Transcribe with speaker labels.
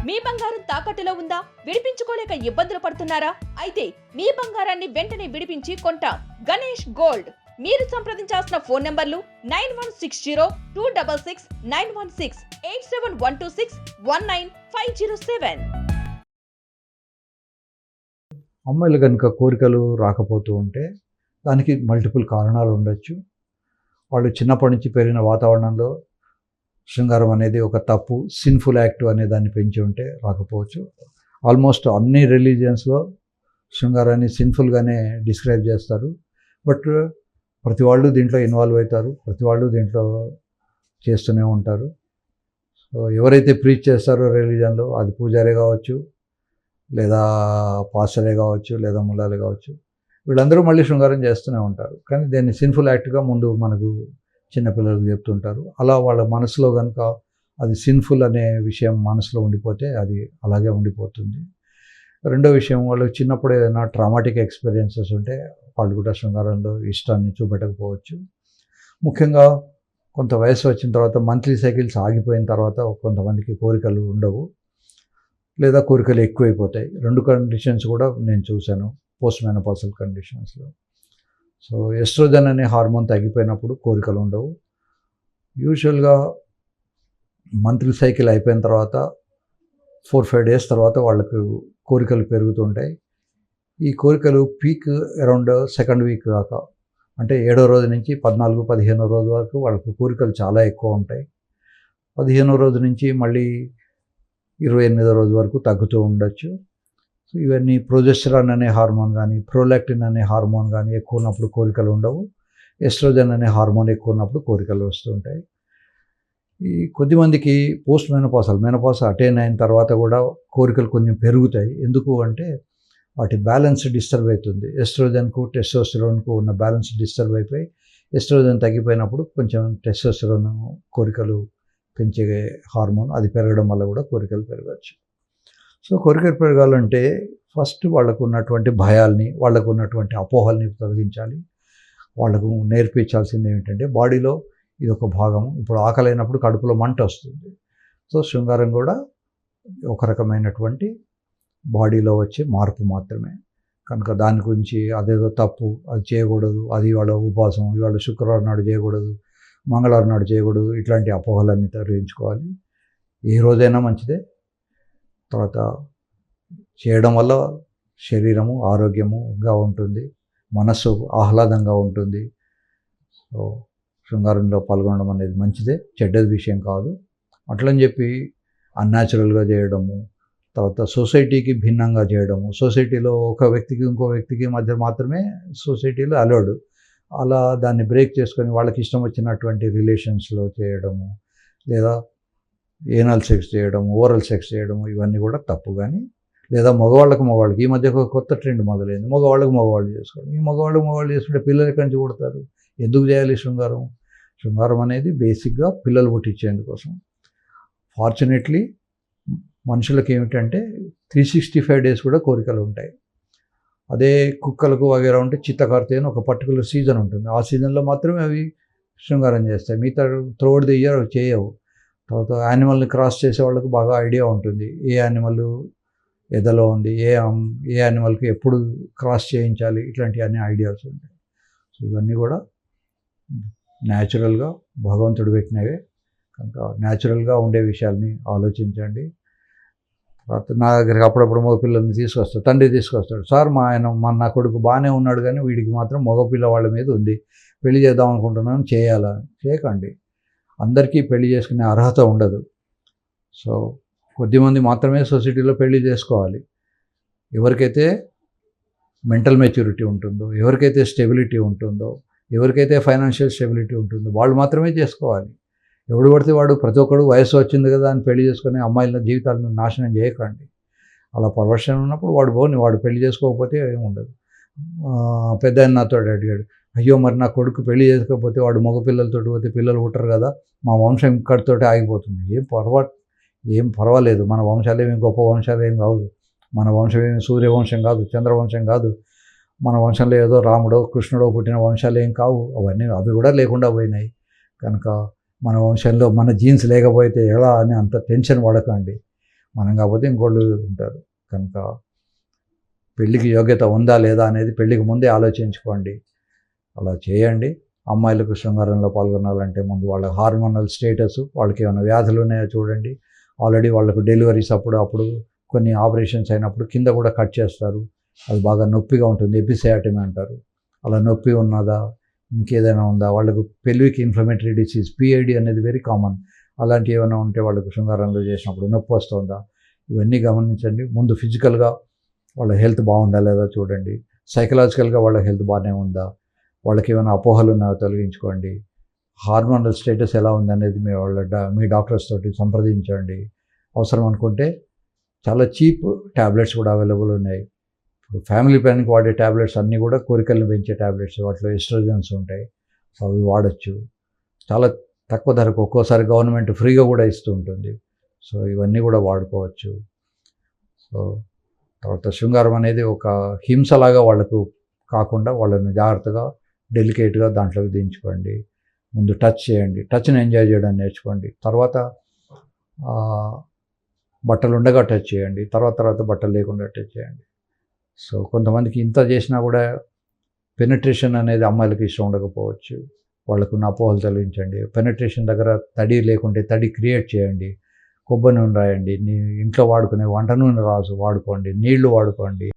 Speaker 1: మీ బంగారం తాకట్టులో ఉందా? విడిపించుకోలేక ఇబ్బందులు పడుతున్నారా? అయితే మీ బంగారాన్ని వెంటనే విడిపించి కొంటాం. గణేష్ గోల్డ్. మీరు సంప్రదించాల్సిన ఫోన్ నంబర్లు 9160-266-916, 8712619507.
Speaker 2: అమ్మాయిలు కనుక కోరికలు రాకపోతూ ఉంటే దానికి మల్టిపుల్ కారణాలు ఉండొచ్చు. వాళ్ళు చిన్నప్పటి నుంచి పెరిగిన వాతావరణంలో శృంగారం అనేది ఒక తప్పు, సిన్ఫుల్ యాక్ట్ అనే దాన్ని పెంచి ఉంటే రాకపోవచ్చు. ఆల్మోస్ట్ అన్ని రిలీజియన్స్లో శృంగారాన్ని సిన్ఫుల్గానే డిస్క్రైబ్ చేస్తారు. బట్ ప్రతి వాళ్ళు దీంట్లో ఇన్వాల్వ్ అవుతారు, ప్రతి వాళ్ళు దీంట్లో చేస్తూనే ఉంటారు. సో ఎవరైతే ప్రీచ్ చేస్తారో రిలీజన్లో, అది పూజారే కావచ్చు, లేదా పాస్టరే కావచ్చు, లేదా ముల్లాలే కావచ్చు, వీళ్ళందరూ మళ్ళీ శృంగారం చేస్తూనే ఉంటారు. కానీ దీన్ని సిన్ఫుల్ యాక్ట్గా ముందు మనకు చిన్నపిల్లలకు చెప్తుంటారు. అలా వాళ్ళ మనసులో కనుక అది సిన్ఫుల్ అనే విషయం మనసులో ఉండిపోతే అది అలాగే ఉండిపోతుంది. రెండో విషయం, వాళ్ళు చిన్నప్పుడు ఏదైనా ట్రామాటిక్ ఎక్స్పీరియన్సెస్ ఉంటే వాళ్ళు కూడా శృంగారంలో ఇష్టాన్ని చూపెట్టకపోవచ్చు. ముఖ్యంగా కొంత వయసు వచ్చిన తర్వాత మంత్లీ సైకిల్స్ ఆగిపోయిన తర్వాత కొంతమందికి కోరికలు ఉండవు, లేదా కోరికలు ఎక్కువైపోతాయి. రెండు కండిషన్స్ కూడా నేను చూశాను పోస్ట్ మెనోపాసల్ కండిషన్స్లో. సో ఎస్ట్రోజన్ అనే హార్మోన్ తగ్గిపోయినప్పుడు కోరికలు ఉండవు. యూజువల్గా మంత్లీ సైకిల్ అయిపోయిన తర్వాత 4-5 డేస్ తర్వాత వాళ్ళకు కోరికలు పెరుగుతుంటాయి. ఈ కోరికలు పీక్ అరౌండ్ సెకండ్ వీక్ దాకా, అంటే 7వ రోజు నుంచి 14-15వ రోజు వరకు వాళ్ళకు కోరికలు చాలా ఎక్కువ ఉంటాయి. 15వ రోజు నుంచి మళ్ళీ 28వ రోజు వరకు తగ్గుతూ ఉండొచ్చు. సో ఇవన్నీ ప్రొజెస్టరాన్ అనే హార్మోన్ కానీ, ప్రోలాక్టిన్ అనే హార్మోన్ కానీ ఎక్కువ ఉన్నప్పుడు కోరికలు ఉండవు. ఎస్ట్రోజన్ అనే హార్మోన్ ఎక్కువ ఉన్నప్పుడు కోరికలు వస్తుంటాయి. ఈ కొద్దిమందికి పోస్ట్ మెనోపాస్ అటైన్ అయిన తర్వాత కూడా కోరికలు కొంచెం పెరుగుతాయి. ఎందుకు అంటే వాటి బ్యాలెన్స్ డిస్టర్బ్ అవుతుంది. ఎస్ట్రోజన్కు టెస్టోస్టెరోన్కు ఉన్న బ్యాలెన్స్ డిస్టర్బ్ అయిపోయి ఎస్ట్రోజన్ తగ్గిపోయినప్పుడు కొంచెం టెస్టోస్టెరోన్ కోరికలు పెంచే హార్మోన్ అది పెరగడం వల్ల కూడా కోరికలు పెరగచ్చు. సో కోరికలు పెరగాలంటే ఫస్ట్ వాళ్ళకు ఉన్నటువంటి భయాల్ని, వాళ్ళకు ఉన్నటువంటి అపోహల్ని తొలగించాలి. వాళ్ళకు నేర్పించాల్సింది ఏమిటంటే బాడీలో ఇది ఒక భాగము. ఇప్పుడు ఆకలైనప్పుడు కడుపులో మంట వస్తుంది. సో శృంగారం కూడా ఒక రకమైనటువంటి బాడీలో వచ్చే మార్పు మాత్రమే. కనుక దాని గురించి అదేదో తప్పు, అది చేయకూడదు, అది ఇవాళ ఉపవాసం, ఇవాళ శుక్రవారం నాడు చేయకూడదు, మంగళవారం నాడు చేయకూడదు, ఇట్లాంటి అపోహలన్నీ తొలగించుకోవాలి. ఏ రోజైనా మంచిదే. తర్వాత చేయడం వల్ల శరీరము ఆరోగ్యముగా ఉంటుంది, మనస్సు ఆహ్లాదంగా ఉంటుంది. సో శృంగారంలో పాల్గొనడం అనేది మంచిదే, చెడ్డది విషయం కాదు. అట్లని చెప్పి అన్యాచురల్గా చేయడము, తర్వాత సొసైటీకి భిన్నంగా చేయడము, సొసైటీలో ఒక వ్యక్తికి ఇంకో వ్యక్తికి మధ్య మాత్రమే సొసైటీలో అలౌడ్, అలా దాన్ని బ్రేక్ చేసుకొని వాళ్ళకి ఇష్టం వచ్చినటువంటి రిలేషన్స్లో చేయడము, లేదా ఏనల్ సెక్స్ చేయడము, ఓరల్ సెక్స్ చేయడము, ఇవన్నీ కూడా తప్పు. కానీ లేదా మగవాళ్ళకి ఈ మధ్య ఒక కొత్త ట్రెండ్ మొదలైంది, మగవాళ్ళు చేసుకోవడం. ఈ మగవాళ్ళు చేసుకుంటే పిల్లలు ఎక్కడి నుంచి పుడతారు? ఎందుకు చేయాలి శృంగారం? శృంగారం అనేది బేసిక్గా పిల్లలు పుట్టించేందుకోసం. ఫార్చునేట్లీ మనుషులకి ఏమిటంటే 365 డేస్ కూడా కోరికలు ఉంటాయి. అదే కుక్కలకు వగేరా ఉంటే చిత్తకార్తె అని ఒక పర్టికులర్ సీజన్ ఉంటుంది, ఆ సీజన్లో మాత్రమే అవి శృంగారం చేస్తాయి. మిగతా త్రోడ్ ది ఇయర్ అవి చేయవు. తర్వాత యానిమల్ని క్రాస్ చేసే వాళ్ళకు బాగా ఐడియా ఉంటుంది, ఏ యానిమల్ ఎదలో ఉంది, ఏ యానిమల్కి ఎప్పుడు క్రాస్ చేయించాలి, ఇట్లాంటివన్నీ ఐడియాస్ ఉంటాయి. సో ఇవన్నీ కూడా న్యాచురల్గా భగవంతుడు పెట్టినవే. కనుక న్యాచురల్గా ఉండే విషయాల్ని ఆలోచించండి. తర్వాత నా దగ్గరికి అప్పుడప్పుడు మగపిల్లల్ని తీసుకొస్తాడు, తండ్రి తీసుకొస్తాడు, సార్ నా కొడుకు బాగానే ఉన్నాడు కానీ వీడికి మాత్రం మగపిల్ల వాళ్ళ మీద ఉంది, పెళ్లి చేద్దాం అనుకుంటున్నాను, చేయాలా? చేయకండి. అందరికీ పెళ్లి చేసుకునే అర్హత ఉండదు. సో కొద్దిమంది మాత్రమే సొసైటీలో పెళ్లి చేసుకోవాలి. ఎవరికైతే మెంటల్ మెచ్యూరిటీ ఉంటుందో, ఎవరికైతే స్టెబిలిటీ ఉంటుందో, ఎవరికైతే ఫైనాన్షియల్ స్టెబిలిటీ ఉంటుందో వాళ్ళు మాత్రమే చేసుకోవాలి. ఎవడు పడితే వాడు, ప్రతి ఒక్కడు వయసు వచ్చింది కదా అని పెళ్లి చేసుకుని అమ్మాయిల జీవితాలను నాశనం చేయకండి. అలా పర్వర్షన్ ఉన్నప్పుడు వాడు పెళ్లి చేసుకోకపోతే ఏముండదు. పెద్ద ఆయన నాతో అడిగాడు, అయ్యో మరి నా కొడుకు పెళ్లి చేసుకోకపోతే వాడు మగపిల్లలతో పోతే పిల్లలు పుట్టరు కదా, మా వంశం ఇక్కడితోటి ఆగిపోతుంది. ఏం పర్వాలేదు, మన వంశాలు ఏమి గొప్ప వంశాలు ఏం కాదు, మన వంశం ఏమి సూర్యవంశం కాదు, చంద్రవంశం కాదు, మన వంశంలో ఏదో రాముడో కృష్ణుడో పుట్టిన వంశాలు ఏం కావు, అవి కూడా లేకుండా పోయినాయి. కనుక మన వంశంలో మన జీన్స్ లేకపోతే ఎలా అని అంత టెన్షన్ పడకండి. మనం కాకపోతే ఇంకోళ్ళు ఉంటారు. కనుక పెళ్ళికి యోగ్యత ఉందా లేదా అనేది పెళ్ళికి ముందే ఆలోచించుకోండి. అలా చేయండి. అమ్మాయిలకు శృంగారంలో పాల్గొనాలంటే ముందు వాళ్ళ హార్మోనల్ స్టేటస్, వాళ్ళకి ఏమైనా వ్యాధులు ఉన్నాయో చూడండి. ఆల్రెడీ వాళ్ళకు డెలివరీస్ అప్పుడు కొన్ని ఆపరేషన్స్ అయినప్పుడు కింద కూడా కట్ చేస్తారు. అది బాగా నొప్పిగా ఉంటుంది, ఎపిసియాటమీ అంటారు. అలా నొప్పి ఉన్నదా, ఇంకేదైనా ఉందా, వాళ్ళకు పెల్విక్ ఇన్ఫ్లమేటరీ డిసీజ్ పిఐడి అనేది వెరీ కామన్. అలాంటివి ఏమైనా ఉంటే వాళ్ళకు శృంగారంలో చేసినప్పుడు నొప్పి వస్తుందా, ఇవన్నీ గమనించండి. ముందు ఫిజికల్గా వాళ్ళ హెల్త్ బాగుందా లేదా చూడండి. సైకలాజికల్గా వాళ్ళ హెల్త్ బాగానే ఉందా, వాళ్ళకి ఏమైనా అపోహలు ఉన్నాయో తొలగించుకోండి. హార్మోనల్ స్టేటస్ ఎలా ఉందనేది మీ డాక్టర్స్ తోటి సంప్రదించండి. అవసరం అనుకుంటే చాలా చీప్ ట్యాబ్లెట్స్ కూడా అవైలబుల్ ఉన్నాయి. ఇప్పుడు ఫ్యామిలీ ప్లానింగ్కి వాడే ట్యాబ్లెట్స్ అన్నీ కూడా కోరికలను పెంచే ట్యాబ్లెట్స్, వాటిలో ఎస్ట్రోజన్స్ ఉంటాయి. సో అవి వాడచ్చు. చాలా తక్కువ ధరకు ఒక్కోసారి గవర్నమెంట్ ఫ్రీగా కూడా ఇస్తూ ఉంటుంది. సో ఇవన్నీ కూడా వాడుకోవచ్చు. సో తర్వాత శృంగారం అనేది ఒక హింసలాగా వాళ్ళకు కాకుండా వాళ్ళని జాగ్రత్తగా డెలికేట్గా దాంట్లోకి దించుకోండి. ముందు టచ్ చేయండి, టచ్ని ఎంజాయ్ చేయడం నేర్చుకోండి. తర్వాత బట్టలు ఉండగా టచ్ చేయండి, తర్వాత బట్టలు లేకుండా టచ్ చేయండి. సో కొంతమందికి ఇంత చేసినా కూడా పెనట్రేషన్ అనేది అమ్మాయిలకి ఇష్టం ఉండకపోవచ్చు. వాళ్ళకున్న అపోహలు తొలగించండి. పెనట్రేషన్ దగ్గర తడి లేకుంటే తడి క్రియేట్ చేయండి. కొబ్బరి నూనె రాయండి, ఇంట్లో వాడుకునే వంట నూనె వాడుకోండి, నీళ్లు వాడుకోండి.